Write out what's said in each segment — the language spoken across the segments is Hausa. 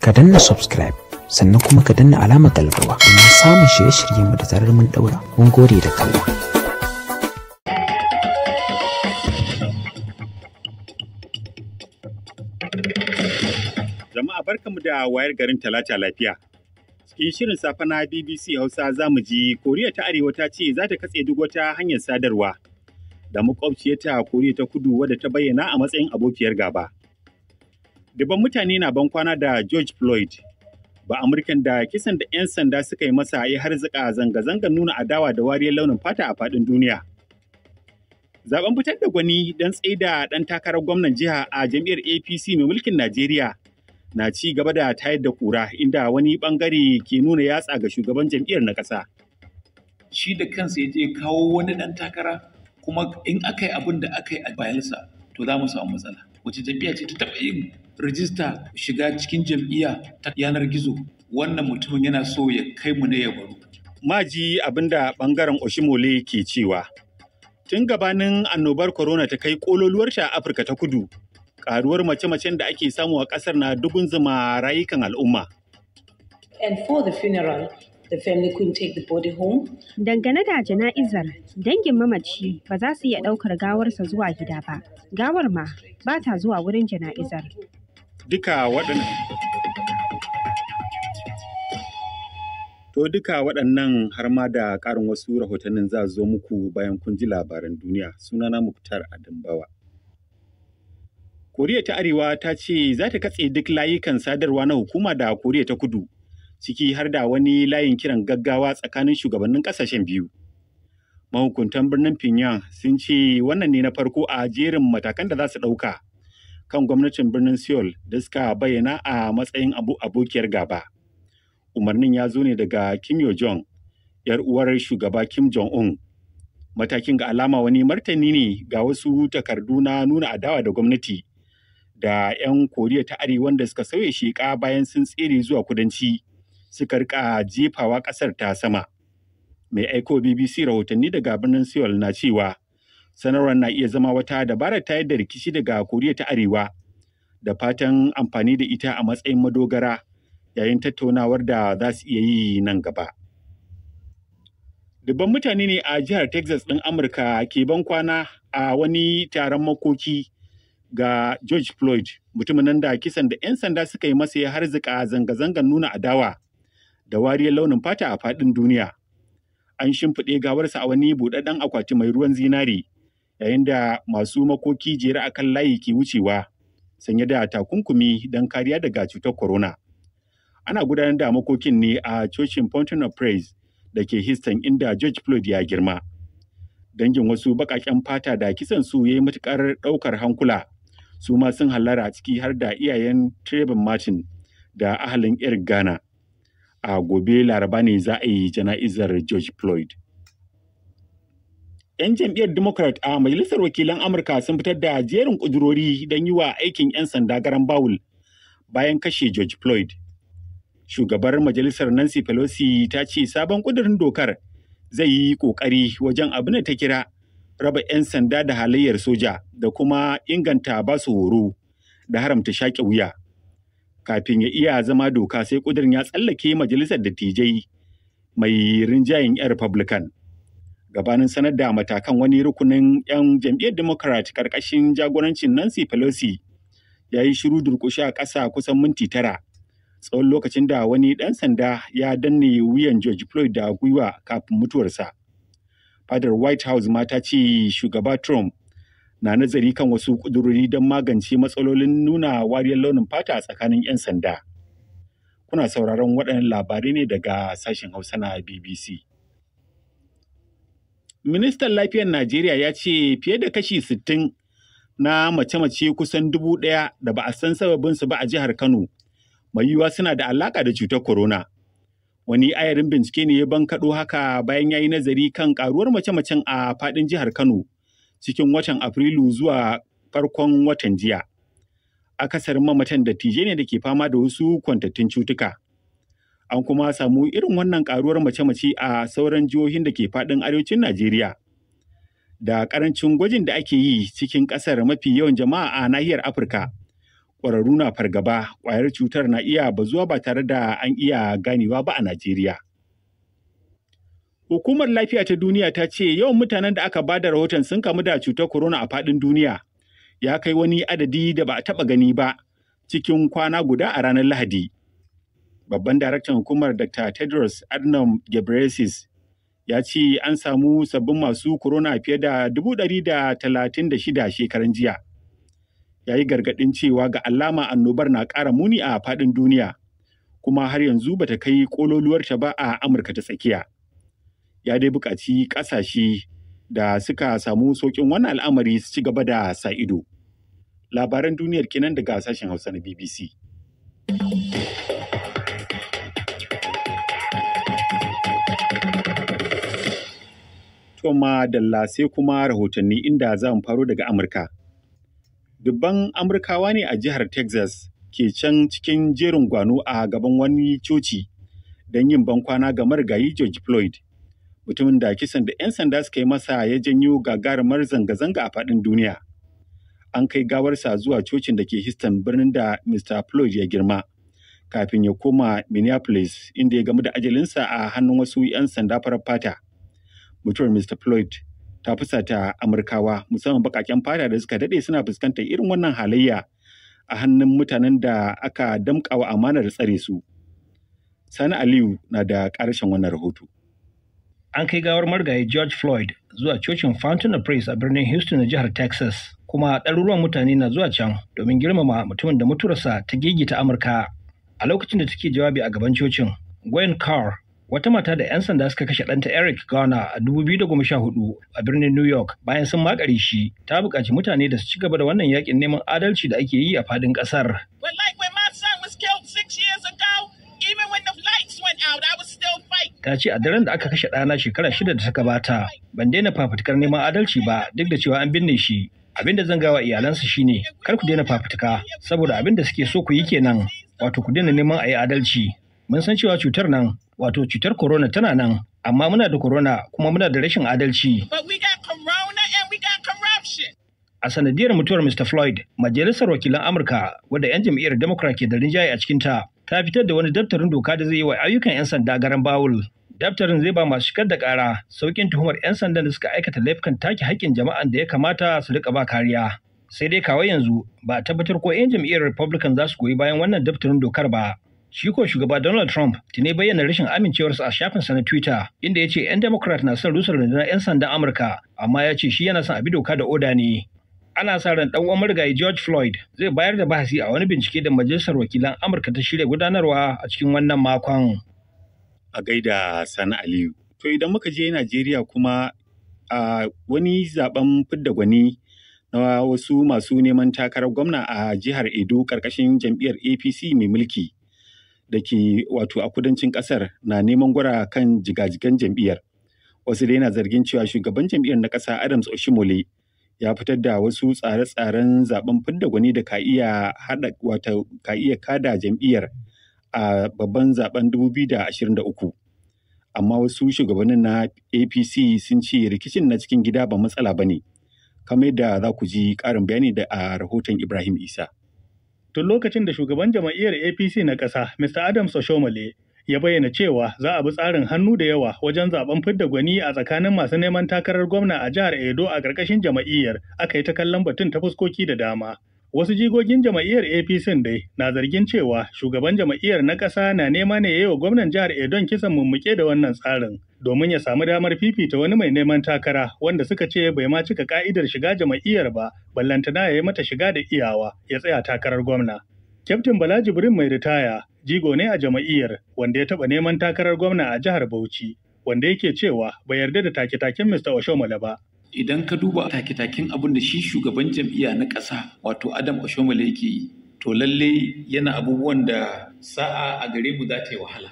ka danna subscribe sannan kuma ka danna alamar kallarwa domin samun shirye-shiryenmu da zarar mun daura. Mun gode da kallon. Jama'a barkamu da wayar garin Talata lafiya. Cikin shirin safe na BBC Hausa za mu ji Koriya ta Arewa ta ce za ta katse duk wata hanyar sadarwa da makwabciyarta Koriya ta Kudu wadda ta bayyana a matsayin abokiyar gaba. Dubban mutane na ban kwana da George Floyd, ba Amurkan da kisan da 'yan sanda suka yi masa ya harzuka zanga-zangar nuna adawa da wariyar launin fata a faɗin duniya. Zaben fitar da gwani don tsaida ɗan takarar gwamnan jiha a jam'iyyar APC mai mulkin Najeriya na ci gaba da tayar da ƙura, inda wani ɓangare ke nuna yatsa ga shugaban jam'iyyar na ƙasa. Shi da kansa ya je kawo wani ɗan takara, kuma in aka yi abin da aka yi a bayansa to za mu samu matsala. Wace jam'iyya ce ta taɓa yin rijista shiga cikin jam'iyya ta yanar gizo? Wannan mutumin yana so ya kai mu ne ya baro. Maji abin da ɓangaren Oshimole ke cewa. Tun gabanin annobar corona ta kai ƙololuwar a Afirka ta Kudu, ƙaruwar mace-macen da ake samu a ƙasar na dugunzuma rayukan al'umma. And for the funeral, the family couldn't take the body home. Dangane da jana'izar, dangin mamaci ba za su iya ɗaukar gawarsa zuwa gida ba. Gawar ma ba ta zuwa wurin jana'izar. Duka waɗannan har ma da ƙarin wasu rahotannin za zo muku bayan kun ji labaran duniya. Sunana Muktar Adambawa. Koriya ta Arewa ta ce za ta katse duk layukan sadarwa na hukuma da Koriya ta Kudu, ciki har da wani layin kiran gaggawa tsakanin shugabannin ƙasashen biyu. Mahukuntan birnin Pyongyang sun ce wannan ne na farko a jerin matakan da za su ɗauka kan gwamnatin birnin Seoul da suka bayyana a matsayin abokiyar gaba. Umarnin ya zo ne daga Kim Yo-jong, 'yar uwar shugaba Kim Jong-un. Matakin ga alama wani martani ne ga wasu takardu na nuna adawa da gwamnati da 'yan Koriya ta Arewa da suka sauya sheƙa bayan sun tsere zuwa kudanci suka rika jefawa ƙasar ta sama. Mai aiko BBC rahotanni daga birnin Seoul na cewa sanarwar na iya zama wata dabarar tayar da rikici daga Koriya ta Arewa da fatan amfani da ita a matsayin madogara yayin tattaunawar da za su iya yi nan gaba. Dubban mutane ne a jihar Texas ɗin Amurka ke ban kwana a wani taron makoki ga George Floyd, mutumin nan da kisan da 'yan sanda suka yi masa ya harzuka zanga-zangar nuna adawa da wariyar launin fata a faɗin duniya. An shimfiɗe gawarsa a wani buɗaɗɗen akwati mai ruwan zinari, yayin da masu makoki jere a kan layi ke wucewa, sanye da takunkumi don kariya daga cutar corona. Ana gudanar da makokin ne a cocin Fountain of Praise da ke Houston, inda George Floyd ya girma. Dangin wasu baƙaƙen fata da kisan su ya yi matuƙar ɗaukar hankula, su ma sun hallara ciki har da iyayen Trayvon Martin da ahalin Eric Garner. A gobe Laraba ne za a yi jana'izar George Floyd. 'Yan jam'iyyar Democrat a Majalisar Wakilan Amurka sun fitar da jerin ƙudurori don yi wa aikin 'yan sanda garan bawul bayan kashe George Floyd. Shugabar Majalisar Nancy Pelosi ta ce sabon ƙudurin dokar zai yi ƙoƙari wajen abin da ta kira raba 'yan sanda da halayyar soja da kuma inganta ba su horo da haramta shaƙe wuya. Kafin ya iya zama doka sai ƙudurin ya tsallake majalisar dattijai mai rinjayen 'yan Republican. Gabanin sanar da matakan, wani rukunin 'yan jam'iyyar Democrat ƙarƙashin jagorancin Nancy Pelosi ya yi shiru durƙushe a ƙasa kusan minti 9, tsawon lokacin da wani ɗan sanda ya danne wuyan George Floyd da gwiwa kafin mutuwarsa. Fadar White House ma ta ce shugaba Trump na nazari kan wasu ƙudurori don magance matsalolin nuna wariyar launin fata a tsakanin 'yan sanda. Kuna sauraron waɗannan labarai ne daga sashen Hausa na BBC. Ministan Lafiyar Najeriya ya ce fiye da kashi 60 na mace-mace kusan 1,000 da ba a san sababinsu ba a jihar Kano, mai yiwuwa suna da alaƙa da cutar corona. Wani ayarin bincike ne ya bankaɗo haka bayan ya yi nazari kan ƙaruwar mace-macen a faɗin jihar Kano cikin watan Afrilu zuwa farkon watan jiya. Akasarin mamatan dattijai ne da ke fama da wasu kwantattun cutuka. An kuma samu irin wannan ƙaruwar mace-mace a sauran jihohin da ke faɗin arewacin Najeriya. Da ƙarancin gwajin da ake yi cikin ƙasar mafi yawan jama'a a nahiyar Afirka, ƙwararru na fargaba ƙwayar cutar na iya bazuwa ba tare da an iya ganewa ba a Najeriya. Hukumar Lafiya ta Duniya ta ce yawan mutanen da aka bada rahoton sun kamu da cutar corona a faɗin duniya ya kai wani adadi da ba a taɓa gani ba cikin kwana guda a ranar Lahadi. Babban daraktan hukumar Dr. Tedros Adhanom Ghebreyesus ya ce an samu sabbin masu corona fiye da 136 shekaran jiya. Ya yi gargaɗin cewa ga alama annobar na ƙara muni a faɗin duniya, kuma har yanzu bata kai ƙololuwarta ba a Amurka ta tsakiya. Ya dai buƙaci ƙasashe da suka samu sauƙin wannan al'amari su ci gaba da sa ido. Labaran duniyar kenan daga sashen Hausa na BBC. Toma Dalla sai kuma rahotanni inda za mu faro daga Amurka. Dubban Amurkawa ne a jihar Texas ke can cikin jerin gwano a gaban wani coci don yin bankwana ga marigayi George Floyd, mutumin da kisan da 'yan sanda suka yi masa ya janyo gagarumar zanga-zanga a faɗin duniya. An kai gawarsa zuwa cocin da ke Houston, birnin da Mr. Floyd ya girma, kafin ya koma Minneapolis inda ya gamu da ajalinsa a hannun wasu 'yan sanda farar fata. Mutuwar Mr. Floyd ta fusata Amurkawa, musamman baƙaƙen fata da suka daɗe suna fuskantar irin wannan halayya a hannun mutanen da aka damƙawa amanar tsare su. Sani Aliyu na da ƙarshen wannan rahoto. An kai gawar marigayi George Floyd zuwa cocin Fountain of Praise a birnin Houston na jihar Texas, kuma ɗaruruwan mutane na zuwa can domin girmama mutumin da mutuwarsa ta gigita Amurka. A lokacin da take jawabi a gaban cocin, Gwen Carr, wata mata da 'yan sanda suka kashe ɗanta Eric Garner a 2014 a birnin New York bayan sun makare shi, ta buƙaci mutane da su ci gaba da wannan yakin neman adalci da ake yi a faɗin ƙasar. Ta ce a daren da aka kashe ɗana shekara 6 da ta gabata, ban daina fafutukar neman adalci ba duk da cewa an binne shi. Abin da zan gawa iyalansa shine kar ku daina fafutuka, saboda abin da suke so ku yi kenan, wato ku daina neman a yi adalci. Mun san cewa cutar nan, wato cutar corona tana nan, amma muna da corona kuma muna da rashin adalci. A sanadiyar mutuwar Mr. Floyd, Majalisar Wakilan Amurka, wadda 'yan jam'iyyar Democrat ke da rinjaye a cikinta, ta fitar da wani daftarin doka da zai yi wa ayyukan 'yan sanda garan bawul. Daftarin zai ba masu shigar da ƙara sauƙin tuhumar 'yan sandan da suka aikata laifukan take haƙƙin jama'an da ya kamata su riƙa ba kariya. Sai dai kawai yanzu ba a tabbatar ko 'yan jam'iyyar Republican za su goyi bayan wannan daftarin dokar ba. Shi ko shugaba Donald Trump tuni bayyana rashin amincewarsa a shafinsa na Twitter, inda ya ce 'yan Democrat na son rusa rundunar 'yan sandan Amurka, amma ya ce shi yana son a bi doka da oda ne. Ana sa ran ɗan uwan marigayi George Floyd zai bayar da bahasi a wani bincike da Majalisar Wakilan Amurka ta shirya gudanarwa a cikin wannan makon. A gaida Sani Aliyu. To idan muka je Najeriya kuma a wani zaben fidda gwani na wasu masu neman takarar gwamna a jihar Edo ƙarƙashin jam'iyyar APC mai mulki da ke wato a kudancin ƙasar na neman gwara kan jigajigan jam'iyyar. Wasu dai na zargin cewa shugaban jam'iyyar na ƙasa Adams Oshimole ya fitar da wasu tsare-tsaren zaben fidda gwani da ka iya kada jam'iyyar a babban zaben 2023. Amma wasu shugabannin na APC sun ce rikicin na cikin gida ba matsala ba ne, kamar yadda za ku ji ƙarin bayani da a rahoton Ibrahim Isa. Tun lokacin da shugaban jam'iyyar APC na ƙasa, Mr. Adams Oshomole, ya bayyana cewa za a bi tsarin hannu da yawa wajen zaben fidda gwani a tsakanin masu neman takarar gwamna a jihar Edo a ƙarƙashin jam'iyyar, aka yi ta kallon batun ta fuskoki da dama. Wasu jigogin jam'iyyar APC dai na zargin cewa shugaban jam'iyyar na ƙasa na nema ne ya yi wa gwamnan jihar Edon kisan mummuke da wannan tsarin domin ya samu damar fifita wani mai neman takara wanda suka ce bai ma cika ka'idar shiga jam'iyyar ba, ballantana ya yi mata shiga da iyawa ya tsaya takarar gwamna. Kyaftin Bala Jibrin mai ritaya jigo ne a jam'iyyar wanda ya taɓa neman takarar gwamna a jihar Bauchi, wanda yake cewa bai yarda da take-taken Mr. Oshomole ba. Idan ka duba take-taken abin da shi shugaban jam'iyya na ƙasa wato Adam Oshomole yake yi, to lalle yana abubuwan da sa'a a gare mu za ta yi wahala.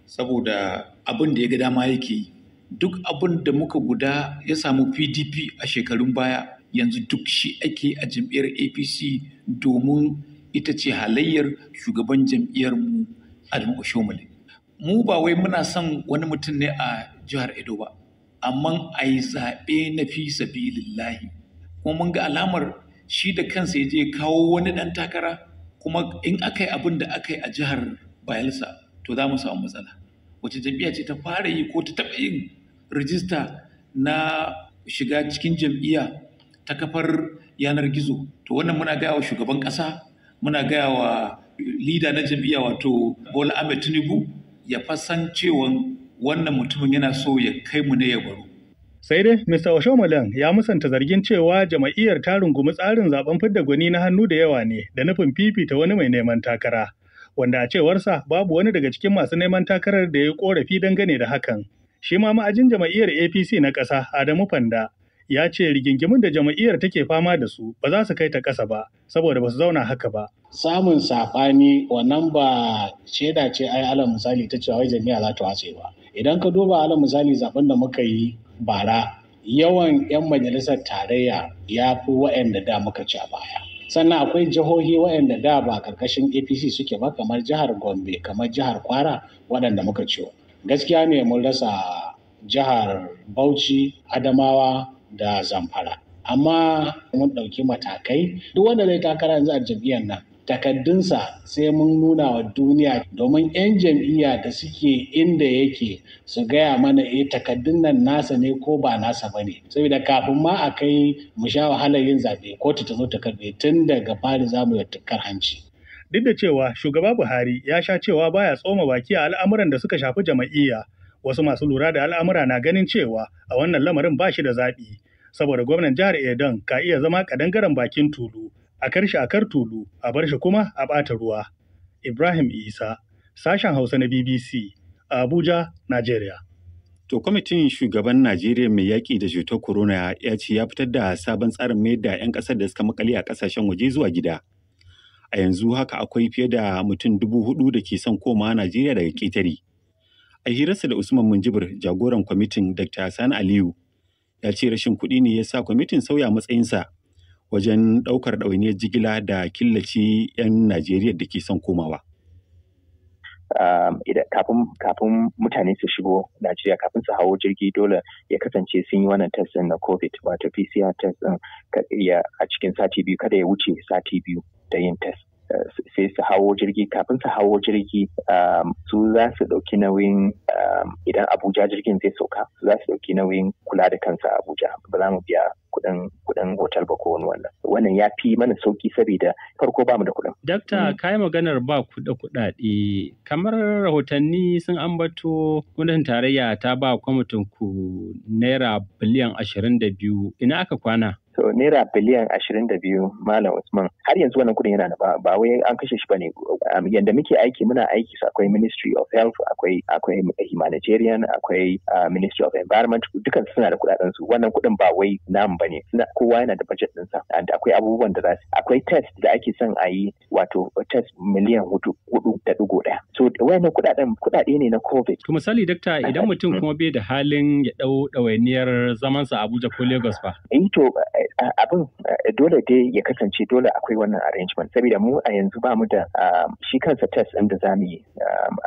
Saboda abin da ya ga dama yake yi. Duk abin da muka guda ya samu PDP a shekarun baya, yanzu duk shi ake a jam'iyyar APC domin ita ce halayyar shugaban jam'iyyar mu Adam Oshomole. Mu ba wai muna son wani mutum ne a jihar Edo ba. Amma a yi zaɓe na fi sabilillahi, kuma mun ga alamar shi da kansa ya je kawo wani ɗan takara kuma in aka yi abin da aka yi a jihar Bayelsa to za mu samu matsala. Wace jam'iyya ce ta fara yi ko ta taɓa yin rijista na shiga cikin jam'iyya ta kafar yanar gizo? To wannan muna gaya wa shugaban ƙasa, muna gaya wa lida na jam'iyya wato Bola Ahmed Tinubu ya fasan cewa wannan mutumin yana so ya kai mu ne ya baro. Sai dai Mr. Oshomolen ya musanta zargin cewa jama'iyyar ta rungumi tsarin zaben fidda gwani na hannu da yawa ne da nufin fifita wani mai neman takara, wanda a cewarsa babu wani daga cikin masu neman takarar da ya yi korafi dangane da hakan. Shi ma ma'ajin jama'iyyar APC na ƙasa Adamu Fanda ya ce rigingimun da jama'iyyar take fama da su ba za su kai ta ƙasa ba saboda ba su zauna haka ba. Samun saɓani wannan ba shaida ce ai alal misali ta cewa wai jami'a za ta watse ba. Idan ka duba alal misali zaben da muka yi bara, yawan 'yan majalisar tarayya ya fi waɗanda da muka ci a baya. Sannan akwai jihohi waɗanda da ba karkashin APC suke ba, kamar jihar Gombe, kamar jihar Kwara, waɗanda muka ciwo. Gaskiya ne mun rasa jihar Bauchi, Adamawa da Zamfara. Amma mun ɗauki matakai, duk wanda zai takara yanzu a jam'iyyar nan, takaddunsa sai mun nuna wa duniya, domin 'yan jam'iyya da suke inda yake su gaya mana takaddun nan nasa ne ko ba nasa ba ne. Saboda kafin ma a kai mu sha wahalar yin zaɓe, kotu ta zo ta karɓe, tun daga fari za mu yi tukkar hanci. Duk da cewa shugaba Buhari ya sha cewa baya tsoma baki a al'amuran da suka shafi jama'iyya, wasu masu lura da al'amura na ganin cewa a wannan lamarin ba shi da zaɓi, saboda gwamnan jihar Edon ka iya zama kadangaren bakin tulu, a karshe a kar tulu, a bar shi kuma a ɓata ruwa. Ibrahim Isa, sashen Hausa na BBC, a Abuja, Najeriya. To kwamitin shugaban Najeriya mai yaƙi da cutar corona ya ce ya fitar da sabon tsarin mayar da 'yan ƙasar da suka makale a ƙasashen waje zuwa gida. A yanzu haka akwai fiye da mutum 4,000 da ke son komawa Najeriya daga ƙetare. A hirarsa da Usman Munjibir, jagoran kwamitin Dr. Sani Aliyu, ya ce rashin kuɗi ne ya sa kwamitin sauya matsayinsa wajen ɗaukar ɗawainiyar jigila da killace 'yan Najeriya da ke son komawa. Kafin mutane su shigo Najeriya, kafin su hawo jirgi, dole ya kasance sun yi wannan test na COVID, wato PCR test ɗin a cikin sati biyu, kada ya wuce sati biyu da yin test. Sai su hawo jirgi, kafin su hawo jirgi su za su ɗauki nauyin, idan Abuja jirgin zai sauka, su za su ɗauki nauyin kula da kansa a Abuja, ba za mu biya kuɗin hotel ba ko wannan ya fi mana sauki saboda farko ba mu da kuɗin. Dakta, kayi maganar ba kuɗaɗe, kamar rahotanni sun ambato gwamnatin tarayya ta ba kwamitin ku naira biliyan 22, ina aka kwana? So naira biliyan 22, Malam Usman, har yanzu wannan kudin yana da ba wai an kashe shi bane. Yanda muke aiki, muna aiki akwai Ministry of Health, akwai Humanitarian, akwai Ministry of Environment, dukan suna da kudaden su. Wannan kudin ba wai namu bane. Kowa yana da budget ɗinsa. And akwai abubuwan da akwai test da ake son a yi, wato test miliyan 4.1. So wayannan kudade ne na COVID. To misali dakta, idan mutum kuma bai da halin ya dau ɗawainiyar zamansa Abuja ko Lagos ba. Abin dole dai ya kasance dole akwai wannan arrangement, saboda mu a yanzu ba mu da shi kansa test ɗin da za mu yi.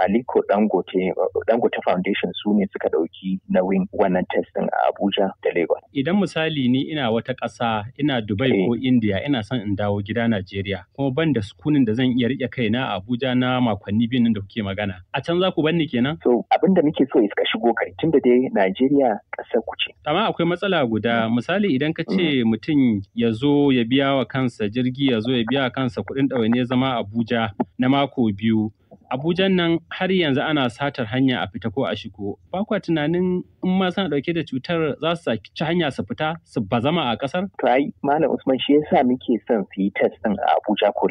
Aliko Dangote Foundation su ne suka ɗauki nauyin wannan test ɗin a Abuja da Lagos. Idan misali ni ina wata ƙasa, ina Dubai ko India, ina son in dawo gida Najeriya, kuma ban da sukunin da zan iya riƙe kaina a Abuja na makonni biyu nan da kuke magana. A can za ku banni kenan? So abin da muke so ka shigo kai, tunda dai Najeriya ƙasar ku ce. Amma akwai matsala guda, misali idan ka ce mutum ya zo ya biya wa kansa jirgi, ya zo ya biya wa kansa kuɗin ɗawainiyar zama Abuja na mako biyu. Abujan nan har yanzu ana satar hanya a fita ko a shigo. Ba kwa tunanin in ma suna ɗauke da cutar za su ci hanya su fita su bazama a ƙasar? To ai Malam Usman, shi yasa muke son su yi test ɗin a Abuja ko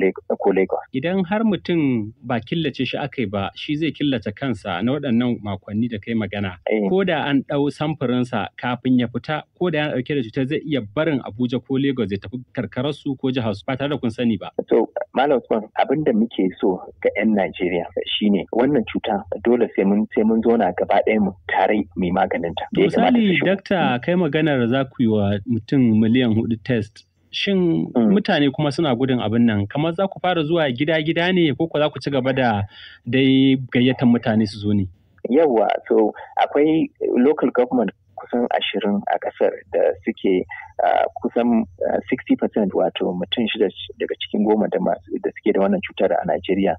Lagos. Idan har mutum ba killace shi aka yi ba, shi zai killace kansa na waɗannan makonni da kai magana. Ko da an ɗau samfurinsa kafin ya fita, ko da yana ɗauke da cutar zai iya barin Abuja ko Lagos ya tafi karkararsu ko jihar su ba tare da kun sani ba. So Malam Usman, abin da muke so ga 'yan Najeriya shine wannan cuta dole sai mun zauna gaba ɗaya mu tare mai maganinta. Misali dakta, kai maganar za ku yi wa mutum miliyan 4 test. Shin mutane kuma suna gudun abin nan, kamar za ku fara zuwa gida-gida ne ko za ku ci gaba da dai gayyatar mutane su zo ne? Yawwa, so akwai local government kusan 20 a ƙasar da suke kusan 60% wato mutum 6 daga cikin 10 da suke da wannan cutar a Najeriya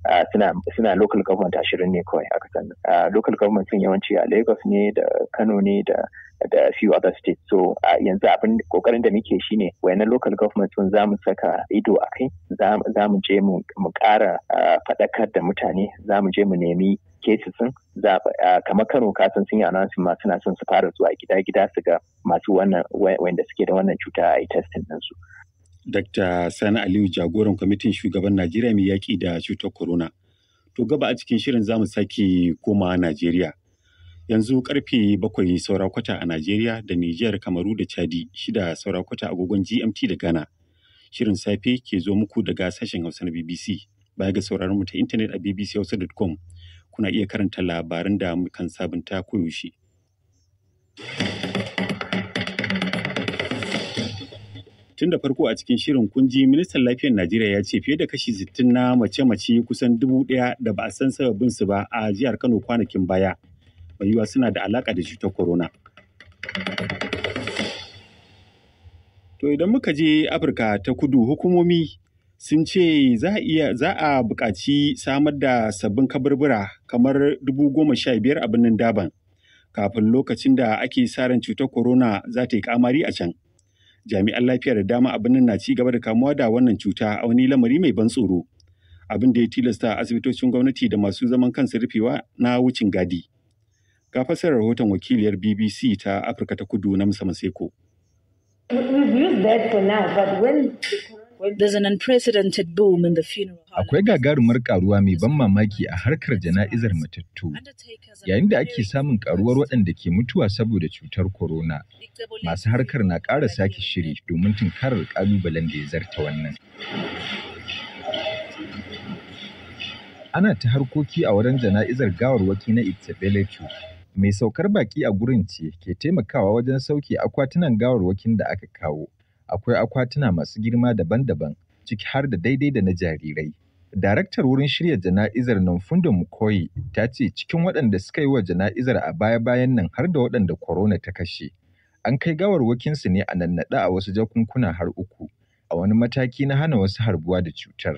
suna local government 20 ne kawai a ƙasar. Local government sun yawanci a Lagos ne da Kano ne da a few other states. So yanzu abin kokarin da muke shine wayannan local government sun zamu saka ido a kai, zamu je mu ƙara faɗakar da mutane, zamu je mu nemi cases sun kamar Kano kasan sun yi announcement ma suna son su fara zuwa gida su ga masu wannan wanda suke da wannan cuta a yi testing ɗinsu. Dr. Sani Aliyu jagoran kwamitin shugaban Najeriya mai yaƙi da cutar corona. To gaba a cikin shirin zamu sake koma Najeriya. Yanzu karfe 7 saura kwata a Najeriya da Nijar, Kamaru da Chadi, 6 saura kwata agogon GMT da Ghana. Shirin safe ke zo muku daga sashen Hausa na BBC. Baya ga sauraron mu ta intanet a bbchausa.com. Kuna iya karanta labaran da mukan sabunta koyaushe. Tun da farko a cikin shirin kun ji ministan lafiyar Najeriya ya ce fiye da kashi 60 na mace-mace kusan 1,000 da ba a san sababin su ba a jihar Kano kwanakin baya. Mai yiwuwa suna da alaka da cutar corona. To idan muka je Afirka ta Kudu, hukumomi sun ce za a buƙaci samar da sabbin kaburbura kamar 15,000 a birnin Daban kafin lokacin da ake sa ran cutar corona za ta yi kamari a can. Jami'an lafiya da dama a birnin na ci gaba da kamuwa da wannan cuta a wani lamari mai ban tsoro, abin da ya tilasta asibitocin gwamnati da masu zaman kansu rufewa na wucin gadi. Ga fassarar rahoton wakiliyar BBC ta Afirka ta Kudu na Musa Maseko. There's an unprecedented boom in the funeral. Akwai gagarumar karuwa mai ban mamaki a harkar jana'izar matattu, yayin da ake samun karuwar waɗanda ke mutuwa saboda cutar corona. Masu harkar na ƙara sake shiri domin tunkarar ƙalubalen da ya zarta wannan. Ana ta harkoki a wurin jana'izar gawarwaki na Itsebelechu. Mai saukar baki a gurin ce ke taimakawa wajen sauke akwatunan gawarwakin da aka kawo. Akwai akwatuna masu girma daban-daban, ciki har da daidai da na jarirai. Daraktar wurin shirya jana'izar Namfundo Mukoyi ta ce cikin waɗanda suka yi wa jana'izar a baya-bayan nan har da waɗanda corona ta kashe. An kai gawarwakinsu ne a nannaɗe a wasu jakunkuna har 3, a wani mataki na hana wasu harbuwa da cutar.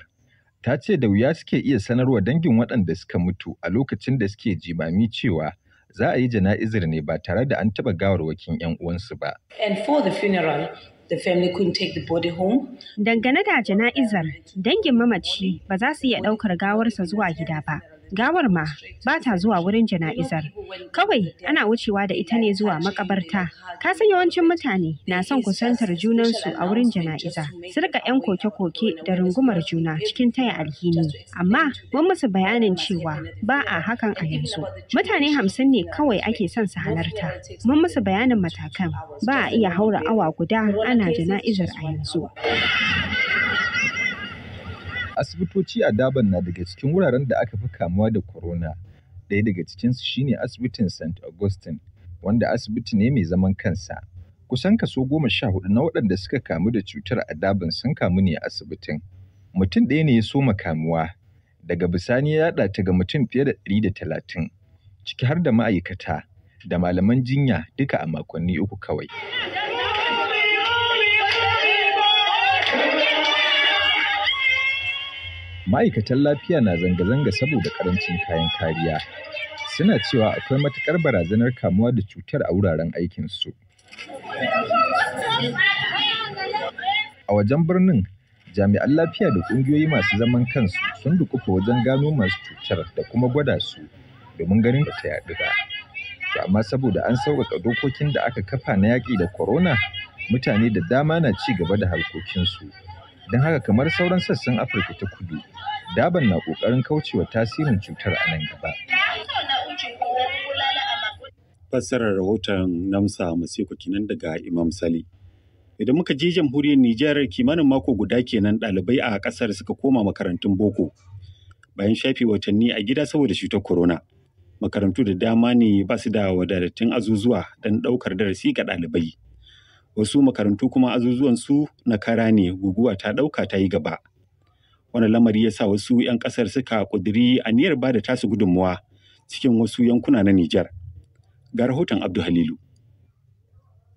Ta ce da wuya suke iya sanarwa dangin waɗanda suka mutu a lokacin da suke jimami cewa za a yi jana'izar ne ba tare da an taɓa gawarwakin 'yan uwansu ba. And for the funeral, the family couldn't take the body home. Dangane da jana'izar, dangin mamaci ba za su iya ɗaukar gawarsa zuwa gida ba. Gawar ma ba ta zuwa wurin jana'izar. Kawai ana wucewa da ita ne zuwa makabarta. Ka san yawancin mutane na son kusantar junansu a wurin jana'iza. Su rika 'yan koke-koke da rungumar juna cikin taya alhini. Amma mun musu bayanin cewa ba a hakan a yanzu. Mutane 50 ne kawai ake son su halarta. Mun musu bayanin matakan. Ba a iya haura awa guda ana jana'izar a yanzu. Asibitoci a Daban na daga cikin wuraren da aka fi kamuwa da corona. Ɗaya daga cikinsu shine asibitin St. Augustine, wanda asibiti ne mai zaman kansa. Kusan kaso 14 na waɗanda suka kamu da cutar a Daban sun kamu ne a asibitin. Mutum ɗaya ne ya soma kamuwa, daga bisani ya yaɗa ta ga mutum fiye da 130, ciki har da ma'aikata da malaman jinya duka a makonni 3 kawai. Ma'aikatan lafiya na zanga-zanga saboda ƙarancin kayan kariya. Suna cewa akwai matuƙar barazanar kamuwa da cutar a wuraren aikinsu. A wajen birnin, jami'an lafiya da ƙungiyoyi masu zaman kansu sun dukufa wajen gano masu cutar da kuma gwada su domin ganin da ta yaɗu ba. To amma saboda an sauƙaƙa dokokin da aka kafa na yaƙi da corona, mutane da dama na ci gaba da harkokinsu. Don haka kamar sauran sassan Afirka ta Kudu, Daban na ƙoƙarin kaucewa tasirin cutar a nan gaba. Fassarar rahoton Namsa Maseko kenan daga Imam Sali. Idan muka je jamhuriyar Nijar, kimanin mako guda kenan ɗalibai a ƙasar suka koma makarantun boko bayan shafe watanni a gida saboda cutar corona. Makarantu da dama ne ba su da wadatattun azuzuwa don ɗaukar darasi ga ɗalibai. Wasu makarantu kuma azuzuwansu na kara ne, guguwa ta ɗauka ta yi gaba. Wani lamari ya sa wasu 'yan ƙasar suka ƙudiri aniyar ba da tasu gudunmawa cikin wasu yankuna na Nijar. Ga rahoton Abdu Halilu.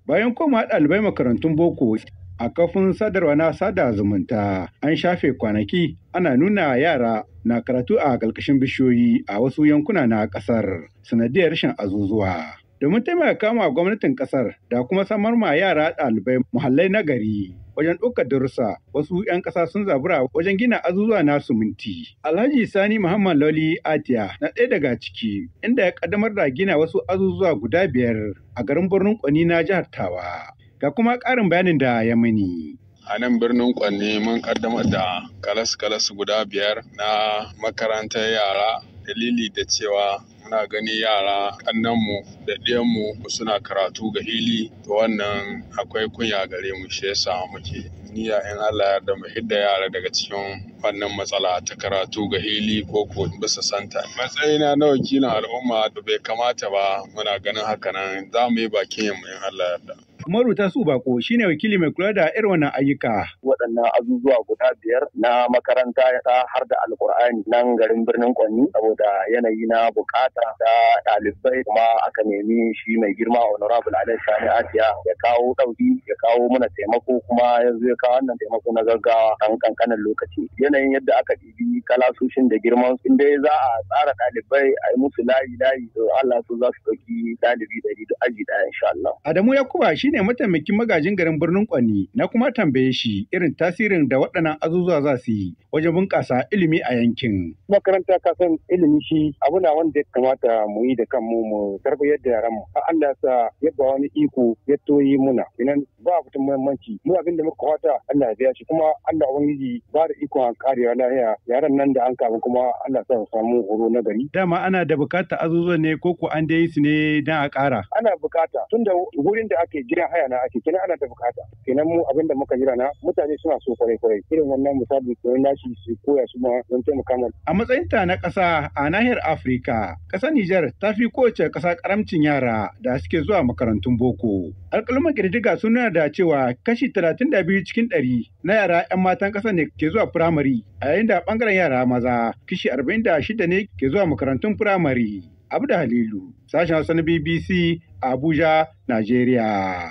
Bayan koma ɗalibai makarantun boko a kafin sadarwa na sada zumunta an shafe kwanaki ana nuna yara na karatu a ƙarƙashin bishiyoyi a wasu yankuna na ƙasar sanadiyar rashin azuzuwa. Domin taimaka ma gwamnatin ƙasar da kuma samar ma yara ɗalibai muhallai na gari wajen ɗaukar darussa wasu 'yan ƙasa sun zabura wajen gina azuzuwa na suminti. Alhaji Sani Muhammad Lawli Atiya na ɗaya daga ciki inda ya ƙaddamar da gina wasu azuzuwa guda 5 a garin birnin Kwani na jihar Tawa. Ga kuma ƙarin bayanin da ya mani. A nan birnin Kwanne mun kaddamar da kalas-kalas guda 5 na makarantar yara, dalili da cewa muna gani yara kannanmu da ɗiyanmu suna karatu ga hili, to wannan akwai kunya gare mu, shi yasa muke niyya in Allah ya yarda mu hidda yara daga cikin wannan matsala ta karatu ga hili ko bisa santa. Matsayina na wakilin al'umma da bai kamata ba, muna ganin haka nan za mu yi bakin mu in Allah ya yarda. Umaru Tasu Bako shine wakili mai kula da irin wannan ayyuka. Waɗannan azuzuwa guda 5 na makaranta ta har da Alƙur'ani nan garin birnin Kwanni saboda yanayi na bukata da ɗalibai, kuma aka nemi shi mai girma Honorable Alhaji Sani Atiya ya kawo ɗauki, ya kawo mana taimako, kuma yanzu ya kawo wannan taimako na gaggawa ɗan ƙanƙanin lokaci. Yanayin yadda aka ɗibi kalasoshin da girman su, inda za a tsara ɗalibai a yi musu layi to Allah so za su ɗauki ɗalibi 100 da aji ɗaya insha Allah. Adamu Yakuba shine mataimakin magajin garin birnin Kwanni, na kuma tambaye shi irin tasirin da waɗannan azuzuwa za su yi wajen bunƙasa ilimi a yankin. Makaranta kasan ilimi shi abu na wanda ya kamata mu yi da kanmu mu tarbiyyar da yaran mu. Allah ya sa yadda wani iko ya toyi muna. Idan ba fitin muhimmanci mu abin da muka kwata Allah ya biya shi, kuma Allah ubangiji ba da ikon karewa lafiya yaran nan da an kama, kuma Allah sa su samu horo na gari. Dama ana da bukata azuzuwa ne ko an dai su ne dan a ƙara? Ana bukata tunda wurin da ake gidan haya na ake, kenan ana da bukata. Kenan mu abin da muka jira na mutane suna so kwarai irin wannan misali koyon nashi su koya su ma don taimaka mana. A matsayinta na ƙasa a nahiyar Afirka, ƙasar Nijar ta fi kowace ƙasa karamcin yara da suke zuwa makarantun boko. Alƙaluman ƙididdiga sun nuna da cewa kashi 32 cikin 100 na yara 'yan matan ƙasar ne ke zuwa firamare, a yayin da ɓangaren yara maza kashi 46 ne ke zuwa makarantun firamare. Abda Halilu, sashen Hausa na BBC, Abuja, Najeriya.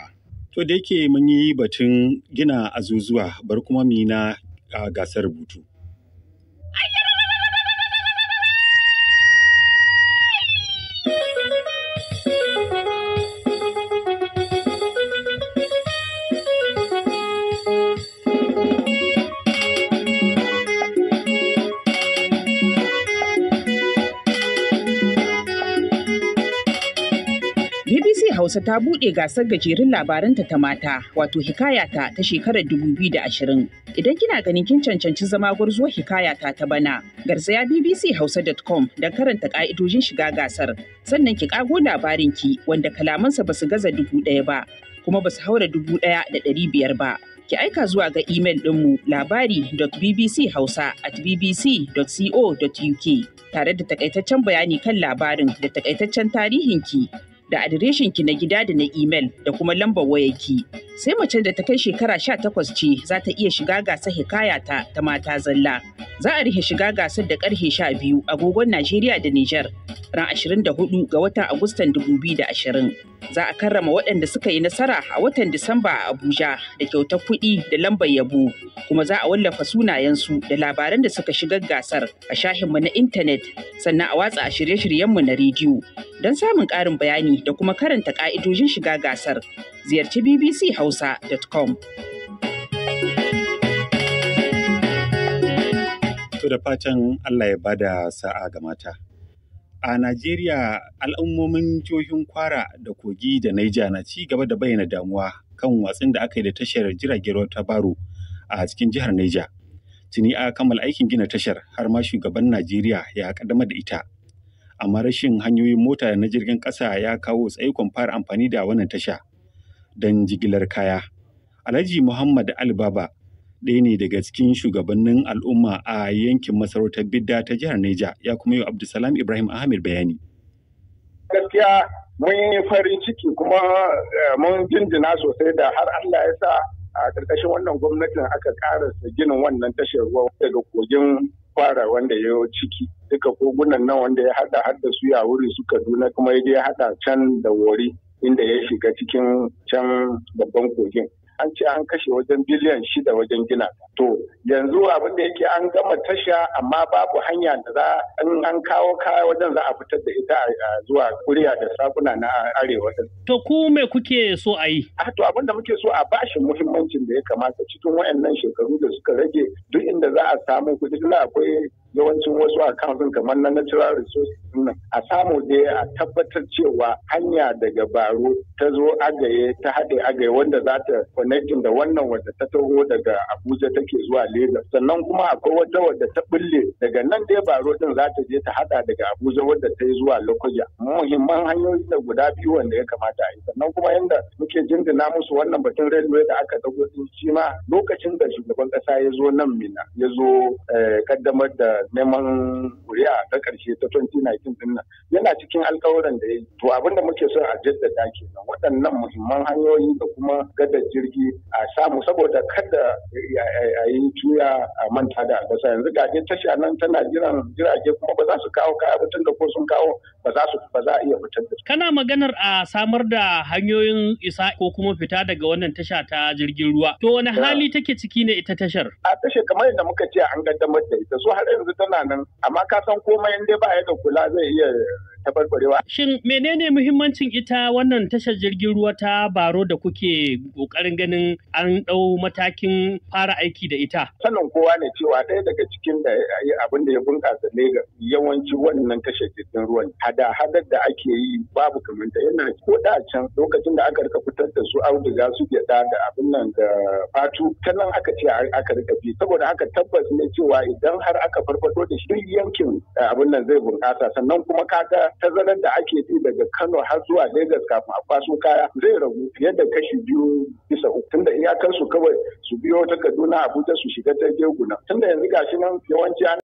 To da yake mun yi batun gina azuzuwa, bar kuma mu yi na gasar rubutu. BBC Hausa ta buɗe gasar gajerun labaranta ta mata, wato Hikayata ta shekarar 2020. Idan kina ganin kin cancanci zama gwarzuwar Hikayata ta bana, garzaya bbchausa.com don karanta ƙa'idojin shiga gasar. Sannan ki ƙago labarinki wanda kalamansa ba su gaza 1,000 ba, kuma ba su haura 1,500 ba. Ki aika zuwa ga imel ɗinmu labari.bbchausa@bbc.co.uk tare da takaitaccen bayani kan labarin da takaitaccen tarihinki da adireshinki na gida da na imel da kuma lambar wayarki. Sai macen da ta kai shekara 18 ce za ta iya shiga gasar Hikayata ta mata zalla. Za a rihe shiga gasar da karfe 12 agogon Najeriya da Nijar ran 24 ga watan Agustan 2020. Za a karrama waɗanda suka yi nasara a watan Disamba a Abuja da kyautar kuɗi da lambar yabo. Kuma za a wallafa sunayensu da labaran da suka shiga gasar a shahinmu na intanet, sannan a watsa a shirye-shiryenmu na rediyo. Don samun ƙarin bayani da kuma karanta ƙa'idojin shiga gasar, ziyarci bbchausa.com. To da fatan Allah ya bada sa'a ga mata. A Najeriya, al'ummomin jihohin Kwara da Kogi da Naija na ci gaba da bayyana damuwa kan watsin da aka yi da tashar jiragen ruwa ta Baro a cikin jihar Naija. Tuni a kammala aikin gina tashar, har ma shugaban Najeriya ya kaddamar da ita. Amma rashin hanyoyin mota na jirgin ƙasa ya kawo tsaikon fara amfani da wannan tasha don jigilar kaya. Alhaji Muhammad Alibaba ɗaya ne daga cikin shugabannin al'umma a yankin masarautar Bidda ta jihar Neja, ya kuma yi Abdulsalam Ibrahim Ahmed bayani. Gaskiya mun yi farin ciki kuma mun jinjina sosai da har Allah ya sa a ƙarƙashin wannan gwamnatin aka ƙarasa ginin wannan tashar ruwa daga kogin Kwara wanda ya yi ciki. Duka kogunan nan wanda ya haɗa su ya wuri su Kaduna kuma ya haɗa can da Wari inda ya shiga cikin can babban kogin. An ce an kashe wajen biliyan 6 wajen gina. To yanzu abin da yake an gama tasha amma babu hanya da za an kawo kaya wajen za a fitar da ita zuwa kuriya da sakuna na arewa. To ku me kuke so a yi? To abin da muke so a bashi muhimmancin da ya kamata cikin wayannan shekaru da suka rage, duk inda za a samu kuɗi tunda akwai yawancin wasu akawun kamar na natural resources nan a samu dai a tabbatar cewa hanya daga Baro ta zo Agaye ta haɗe Agaye wanda za ta connecting da wannan wadda ta taho daga Abuja take zuwa Lagos, sannan kuma akwai wata wadda ta bulle daga nan dai Baro din za ta je ta haɗa daga Abuja wadda ta yi zuwa Lokoja. Muhimman hanyoyi da guda biyu wanda ya kamata a yi, sannan kuma yanda muke jinjina musu wannan batun railway da aka dago din shi ma lokacin da shugaban kasa ya zo nan Mina ya zo kaddamar da neman kuri'a ta karshe ta 2019 din nan yana cikin alkawuran da ya yi. To abin da muke so a jaddada kenan waɗannan muhimman hanyoyi da kuma gadar jirgi a samu saboda kada a yi tuya a manta da albasa. Yanzu ga dai tasha nan tana jiran jirage kuma ba za su kawo kaya ba tunda ko sun kawo ba za a iya fitar da su. Kana maganar a samar da hanyoyin isa ko kuma fita daga wannan tasha ta jirgin ruwa. To wani hali take ciki ne ita tashar? A tashar kamar yadda muka ce an kaddamar da ita, so har yanzu tana nan, amma ka san komai in dai ba ya da kula zai iya tabarbarewa. Shin menene muhimmancin ita wannan tashar jirgin ruwa ta Baro da kuke kokarin ganin an ɗau matakin fara aiki da ita? Sanin kowa ne cewa ɗaya daga cikin da abin da ya bunƙasa Legas yawanci wannan tashar jirgin ruwan hada-hadar da ake yi babu kamanta. Yana ko da can lokacin da aka rika fitar da su auduga su gyaɗa da abin nan da fatu ta nan aka ce aka rika bi, saboda haka tabbas ne cewa idan har aka farfado da shi yankin abin nan zai bunƙasa, sannan kuma kaga tazarar da ake yi daga Kano har zuwa Lagos kafin a kwaso kaya zai ragu fiye da kashi 2/3 tunda iyakansu kawai su biyo ta Kaduna Abuja su shiga ta Geguna, tunda yanzu gashi nan yawanci